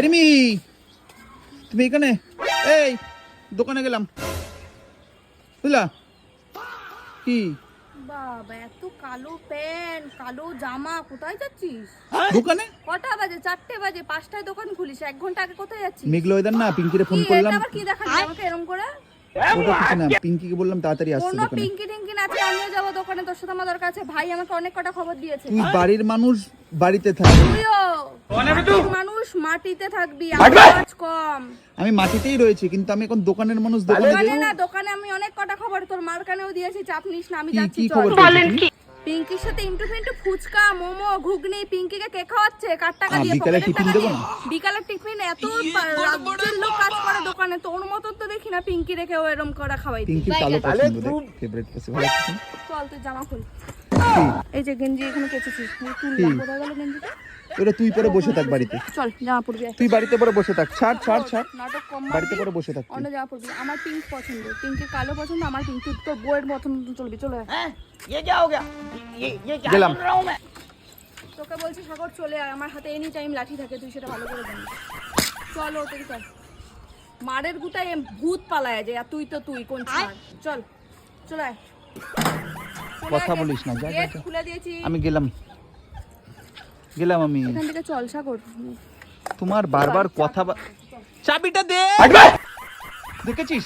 রিমি তুমি এখানে, এই দোকানে গেলাম বুঝলা কি? বাবা এত কালো প্যান্ট কালো জামা, কোথায় যাচ্ছিস? দোকানে। কটা বাজে? 4টে বাজে। 5টায় দোকান খুলিস, 1 ঘন্টা আগে কোথায় যাচ্ছিস? মেঘলা ওয়েদার না, পিঙ্কিরে ফোন করলাম। এটা আবার কি দেখালি আমাকে এরকম করে? ওটা কিছু না, পিঙ্কিকে বললাম তাড়াতাড়ি আসতে কোনো দোকানে। পিঙ্কি টিঙ্কি না আছে, আমিও যাবো দোকানে, তোর সাথে আমার দরকার আছে। ভাই আমাকে অনেক কটা খবর দিয়েছে। তুই বাড়ির মানুষ, বাড়িতে থাক। তুইও মানুষ, মাটিতে থাকবি, আমার কাজ কম। আমি মাটিতেই রয়েছি, কিন্তু আমি এখন দোকানের মানুষ। দোকানে দোকানে যাবো না, দোকানে আমি অনেক কটা খবর তোর মার কানেও দিয়েছি, চাপ নিস না, আমি কি যাচ্ছি। কি চল। খবর পেয়েছিস তুমি? পিঙ্কির সাথে ইন্টু ফিন্টু, ফুচকা মোমো ঘুগনি, পিঙ্কিকে কে খাওয়াচ্ছে? কার টাকা দিয়ে? বিকালে পকেটের টিফিন টাকা দেবো দিয়ে? না? বিকালের টিফিন এত রাজ্যের লোক কাজ করে দোকানে, তোর মতন তো দেখি না পিঙ্কি রেখেও এরম করে খাওয়াই দিই। পিঙ্কির কালো পছন্দ, ফেভারিট পছন্দ। ভালো পছন্দ। চল তুই জামা খুল। এই যে গেঞ্জি এখানে কেচেছিস, তুই কোথায় গেল গেঞ্জিটা? ওটা তুই পরে বসে থাক বাড়িতে। চল জামা পরবি। তুই বাড়িতে পরে বসে থাক। ছাড় ছাড় ছাড়, নাটক কম, বাড়িতে পরে বসে থাক। অন্য জামা পরবি। আমার পিঙ্ক পছন্দ, পিঙ্কের কালো পছন্দ, আমার পিঙ্ক। তুই তোর বউয়ের মতন চলবি। চলে আয়। ये क्या हो गया? ये क्या গেলাম। सुन रहा हूँ मैं? তোকে বলছি সাগর চলে আয়, আমার হাতে এনি টাইম লাঠি থাকে, তুই সেটা ভালো করে জানিস। চলো তুই চল। মারের গুটায় ভূত পালায় যায়, আর তুই তো তুই কোন ছাড়। চল চলে আয়। কথা বলিস না, যা, যা, গেট যা। খুলে দিয়েছি, আমি গেলাম আমি। এখান থেকে চল সাগর। তোমার বারবার কথা চাবিটা দে। দেখেছিস